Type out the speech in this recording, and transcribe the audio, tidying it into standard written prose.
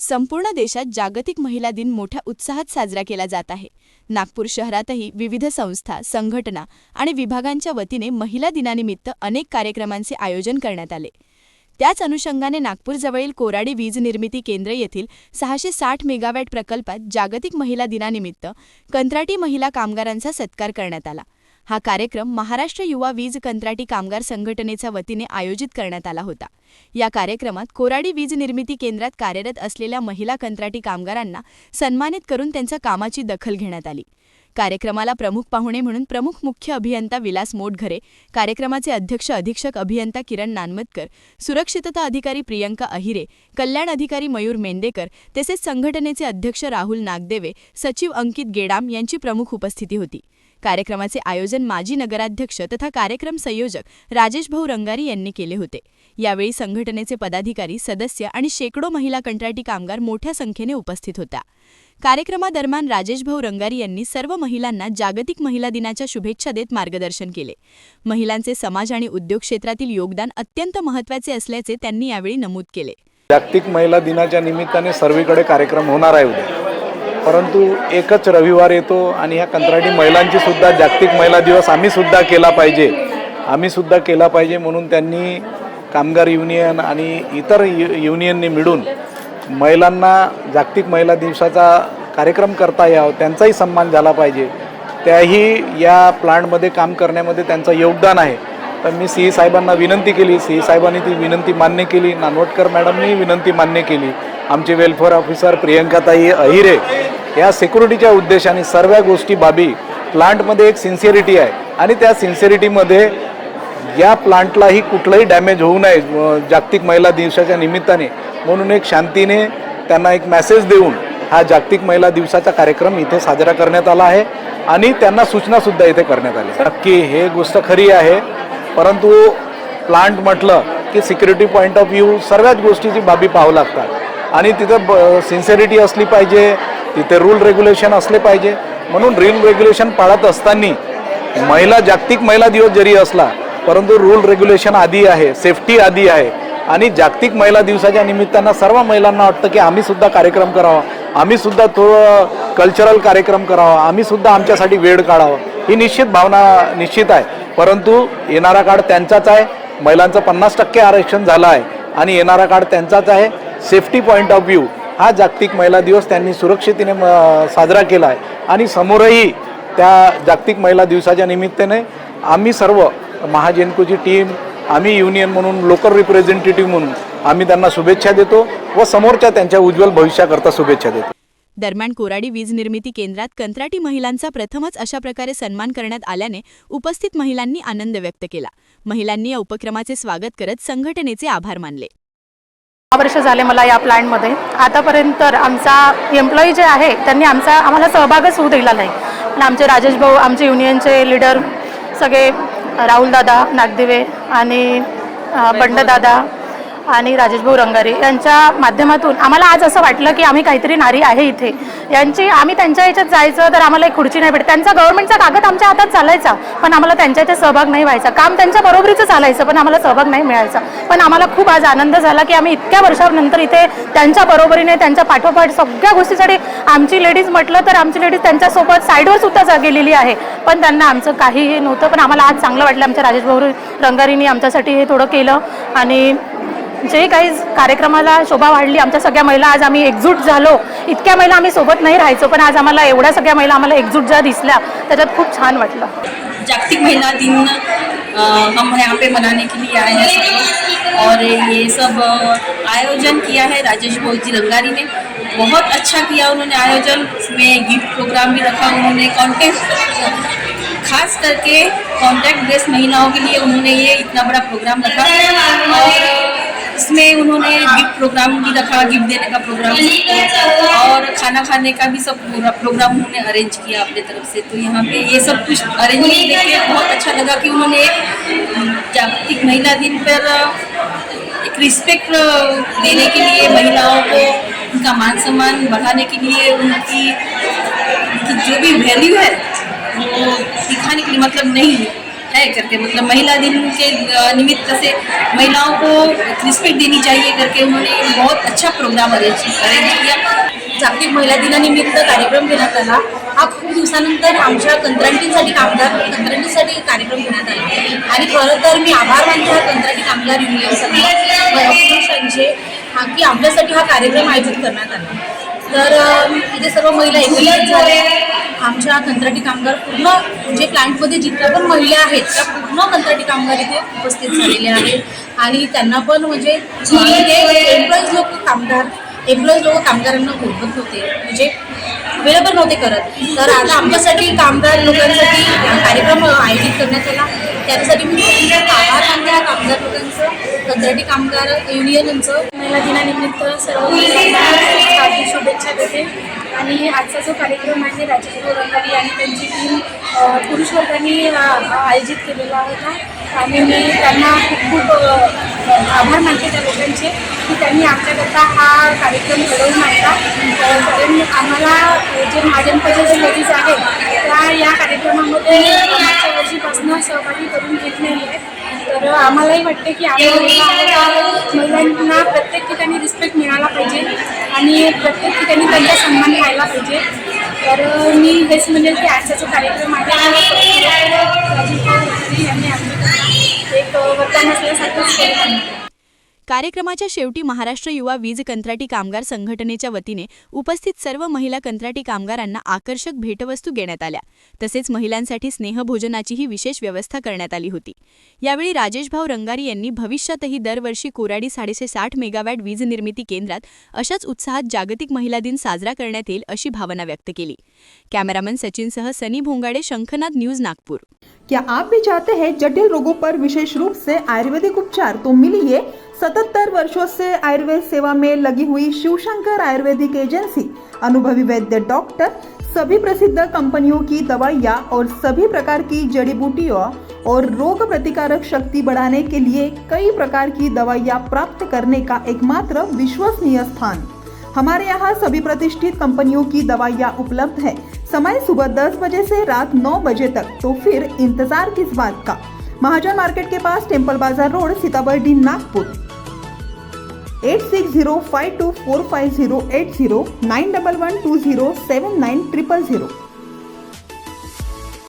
संपूर्ण देशात जागतिक महिला दिन मोठ्या उत्साहात साजरा केला जात आहे। नागपूर शहरातही विविध संस्था, संघटना आणि विभागांच्या वतीने महिला दिनानिमित्त अनेक कार्यक्रमांचे आयोजन करण्यात आले। त्याच अनुषंगाने नागपूरजवळील कोराडी वीज निर्मिती केंद्र येथील 660 मेगावॅट प्रकल्पात जागतिक महिला दिनानिमित्त कंत्राटी महिला कामगारांचा सत्कार करण्यात आला। हा कार्यक्रम महाराष्ट्र युवा वीज कंत्राटी कामगार संघटनेच्या वतीने आयोजित करण्यात आला होता। या कार्यक्रमात कोराडी वीज निर्मिती केंद्रात कार्यरत असलेल्या महिला कंत्राटी कामगारांना सन्मानित करून त्यांच्या कामाची दखल घेण्यात आली। कार्यक्रमाला प्रमुख पाहुणे म्हणून प्रमुख मुख्य अभियंता विलास मोटघरे, कार्यक्रमाचे अध्यक्ष अधीक्षक अभियंता किरण नानमतकर, सुरक्षितता अधिकारी प्रियंका अहिरे, कल्याण अधिकारी मयूर मेंदेकर तसेच संघटनेचे अध्यक्ष राहुल नागदेवे, सचिव अंकित गेडाम यांची प्रमुख उपस्थिती होती। कार्यक्रमाचे आयोजन माजी नगराध्यक्ष तथा कार्यक्रम संयोजक राजेश भाऊ रंगारी यांनी केले होते। यावेळी संघटनेचे पदाधिकारी, सदस्य आणि शेकडो महिला कंत्राटी कामगार मोठ्या संख्येने उपस्थित होत्या। कार्यक्रमादरम्यान राजेश भाऊ रंगारी यांनी सर्व महिलांना जागतिक महिला दिनाच्या शुभेच्छा देत मार्गदर्शन केले। महिलांचे समाज आणि उद्योग क्षेत्रातील योगदान अत्यंत महत्त्वाचे असल्याचे त्यांनी यावेळी नमूद केले। जागतिक महिला दिनाच्या निमित्ताने सर्वीकडे कार्यक्रम होणार आहे उद्या, परंतु एकच रविवार येतो आणि ह्या कंत्राटी महिलांची सुद्धा जागतिक महिला दिवस आम्ही सुद्धा केला पाहिजे म्हणून त्यांनी कामगार युनियन आणि इतर युनियनने मिळून महिलांना जागतिक महिला दिवसाचा कार्यक्रम करता यावा, त्यांचाही सन्मान झाला पाहिजे। त्याही या प्लांटमध्ये काम करण्यामध्ये त्यांचं योगदान आहे। तर मी सी साहेबांना विनंती केली, सी साहेबांनी ती विनंती मान्य केली, नानवटकर मॅडमनी विनंती मान्य केली। आमचे वेलफेअर ऑफिसर प्रियंकाताई अहिरे या सिक्युरिटीच्या उद्देशाने सर्व गोष्टी बाबी प्लांटमध्ये एक सिन्सिअरिटी आहे आणि त्या सिन्सिअरिटीमध्ये या प्लांटलाही कुठलंही डॅमेज होऊ नये जागतिक महिला दिवसाच्या निमित्ताने, म्हणून एक शांतीने त्यांना एक मेसेज देऊन हा जागतिक महिला दिवसाचा कार्यक्रम इथे साजरा करण्यात आला आहे आणि त्यांना सूचनासुद्धा इथे करण्यात आली। नक्की हे गोष्ट खरी आहे, परंतु प्लांट म्हटलं की सिक्युरिटी पॉईंट ऑफ व्ह्यू सर्वच गोष्टीची बाबी पाहावं लागतात आणि तिथं सिन्सिअरिटी असली पाहिजे, तिथे रूल रेग्युलेशन असले पाहिजे। म्हणून रूल रेग्युलेशन पाळत असताना जागतिक महिला दिवस जरी असला परंतु रूल रेग्युलेशन आधी आहे, सेफ्टी आधी आहे आणि जागतिक महिला दिवसाच्या निमित्तानं सर्व महिलांना वाटतं की आम्ही सुद्धा कार्यक्रम करावा, आम्ही सुद्धा थोडं कल्चरल कार्यक्रम करावा, आम्ही सुद्धा आमच्यासाठी वेळ काढावा, ही निश्चित भावना निश्चित आहे। परंतु येणारा काळ त्यांचाच आहे, महिलांचं 50% आरक्षण झालं आहे आणि येणारा काळ त्यांचाच आहे। सेफ्टी पॉईंट ऑफ व्ह्यू हा जागतिक महिला दिवस त्यांनी सुरक्षिततेने साजरा केला आहे आणि समोरही त्या जागतिक महिला दिवसाच्या निमित्ताने आम्ही सर्व महाजेनकोची टीम, आम्ही युनियन म्हणून, लोकल रिप्रेझेंटेटिव्ह म्हणून आम्ही त्यांना शुभेच्छा देतो व समोरच्या त्यांच्या उज्ज्वल भविष्याकरता शुभेच्छा देतो। दरम्यान कोराडी वीज निर्मिती केंद्रात कंत्राटी महिलांचा प्रथमच अशा प्रकारे सन्मान करण्यात आल्याने उपस्थित महिलांनी आनंद व्यक्त केला। महिलांनी या उपक्रमाचे स्वागत करत संघटनेचे आभार मानले। 6 वर्ष झाले मला या प्लांटमध्ये। आतापर्यंत आमचा एम्प्लॉई जे आहे त्यांनी आम्हाला सहभागच होऊ दिला नाही। पण आमचे राजेश भाऊ, आमचे युनियनचे लीडर सगळे, राहुल दादा नागदेवे आणि बंडदादा आणि राजेश भाऊ रंगारी यांच्या माध्यमातून आम्हाला आज असं वाटलं की आम्ही काहीतरी नारी आहे इथे, आम्ही त्यांच्या याच्यात जायचं तर आम्हाला एक खुर्ची नाही भेटत। त्यांचा गव्हर्नमेंटचा कागद आमच्या हातात चालायचा पण आम्हाला त्यांच्या याच्यात सहभाग नाही व्हायचा, काम त्यांच्या बरोबरीचं चालायचं पण आम्हाला सहभाग नाही मिळायचा। पण आम्हाला खूप आज आनंद झाला की आम्ही इतक्या वर्षानंतर इथे त्यांच्या बरोबरीने, त्यांच्या पाठोपाठ सगळ्या गोष्टीसाठी आमची लेडीज म्हटलं तर आमची लेडीज त्यांच्यासोबत साईडवर सुद्धा गेलेली आहे, पण त्यांना आमचं काहीही नव्हतं। पण आम्हाला आज चांगलं वाटलं, आमच्या राजेश भाऊ रंगारींनी आमच्यासाठी हे थोडं केलं आणि जे काही कार्यक्रमाला शोभा वाढली। आमच्या सगळ्या महिला आज आम्ही एकजूट झालो। इतक्या महिला आम्ही सोबत नाही राहायचो पण आज आम्हाला एवढ्या सगळ्या महिला आम्हाला एकजूट ज्या दिसल्या त्याच्यात खूप छान वाटलं। जागतिक महिला दिन हम यहाँ पे मनाने के लिए आए हैं सब, और ये सब आयोजन किया है राजेश भाई जी रंगारी ने, बहुत अच्छा किया उन्होंने आयोजन। इसमें गिफ्ट प्रोग्राम भी रखा उन्होंने, कॉन्टेस्ट खास करके कॉन्ट्रैक्ट बेस्ड महिलाओं के लिए उन्होंने ये इतना बड़ा प्रोग्राम रखा और इसमें उन्होंने गिफ्ट प्रोग्राम भी रखा, गिफ्ट देने का प्रोग्राम और खाना खाने का भी सब पूरा प्रोग्राम उन्होंने अरेंज किया अपने तरफ से। तो यहाँ पे ये सब कुछ अरेंजमेंट देख के बहुत अच्छा लगा कि उन्होंने जागतिक महिला दिन पर एक रिस्पेक्ट देने के लिए, महिलाओं को उनका मान सम्मान बढ़ाने के लिए, उनकी जो भी वैल्यू है वो दिखाने के लिए, मतलब नहीं है करके, मतलब महिला दिन के निमित्त से महिलाओं को रिस्पेक्ट देनी चाहिए करके उन्होंने बहुत अच्छा प्रोग्राम अरेंज किया। जागतिक महिला दिनानिमित्त कार्यक्रम घेण्यात आला। हा खूप दिवसानंतर आमच्या कंत्राटींसाठी कार्यक्रम घेण्यात आला आणि खरं तर मी आभार मानते ह्या कंत्राटी कामगार युनियनचे की आपल्यासाठी हा कार्यक्रम आयोजित करण्यात आला। तर इथे सर्व महिला एकत्रित झाल्या। आमच्या कंत्राटी कामगार पूर्ण म्हणजे प्लांटमध्ये जितक्या पण महिला आहेत त्या पूर्ण कंत्राटी कामगार इथे उपस्थित झालेले आहेत आणि त्यांना पण म्हणजे एम्प्लॉईज लोक कामगारांना बोलवत होते, म्हणजे अवेलेबल नव्हते करत। तर आता आमच्यासाठी कामगार लोकांसाठी कार्यक्रम आयोजित करण्यात आला, त्याच्यासाठी मी खूप आभार मानते या कामगार लोकांचं, कंत्राटी कामगार युनियनचं। महिला दिनानिमित्त सर्व महिलांना हार्दिक शुभेच्छा देते आणि आजचा जो कार्यक्रम आहे राजेश रंगारी आणि त्यांची टीम पुरुष वर्गाने आयोजित केलेला होता आणि मी त्यांना खूप आभार मानते त्या लोकांचे की त्यांनी आमच्याकरता हा कार्यक्रम घडवून आणला। कारण आम्हाला जे महाजनपदाचे जे लेडीज आहेत त्या या कार्यक्रमामध्ये मागच्या वर्षीपासून सहभागी करून घेतलेली आहेत। तर आम्हालाही वाटते की महिलांना प्रत्येक ठिकाणी रिस्पेक्ट मिळाला पाहिजे आणि प्रत्येक ठिकाणी त्यांचा सन्मान व्हायला पाहिजे। तर मी हेच म्हणेल की आजचा जो कार्यक्रम आहे यांनी आमच्याकडे एक वरदान असल्यासारखंच केलं। कार्यक्रमाच्या शेवटी महाराष्ट्र युवा वीज कंत्राटी कामगार संघटनेच्या वतीने उपस्थित सर्व महिला कंत्राटी कामगारांना आकर्षक भेटवस्तू देण्यात आल्या, तसेच महिलांसाठी स्नेहभोजनाचीही विशेष व्यवस्था करण्यात आली होती। यावेळी राजेशभाऊ रंगारी यांनी भविष्यातही दरवर्षी कोराडी 660 मेगावॅट वीज निर्मिती केंद्रात अशाच उत्साहात जागतिक महिला दिन साजरा करण्यात येईल अशी भावना व्यक्त केली। कॅमेरामन सचिनसह सनी भोंगाडे, शंखनाद न्यूज, नागपूर। क्या आप भी चाहते हैं जटिल रोगों पर विशेष रूप से आयुर्वेदिक उपचार? तो मिलिए 77 वर्षों से आयुर्वेद सेवा में लगी हुई शिवशंकर आयुर्वेदिक एजेंसी। अनुभवी वैद्य डॉक्टर, सभी प्रसिद्ध कंपनियों की दवाइयाँ और सभी प्रकार की जड़ी बूटियों और रोग प्रतिकारक शक्ति बढ़ाने के लिए कई प्रकार की दवाइयाँ प्राप्त करने का एकमात्र विश्वसनीय स्थान। हमारे यहाँ सभी प्रतिष्ठित कंपनियों की दवाइयाँ उपलब्ध है। समय सुबह 10 बजे से रात 9 बजे तक, तो फिर इंतजार किस बात का। महाजन मार्केट के पास, टेम्पल बाजार रोड, सीताबर्डी, नागपुर। 8605245080 9112079000।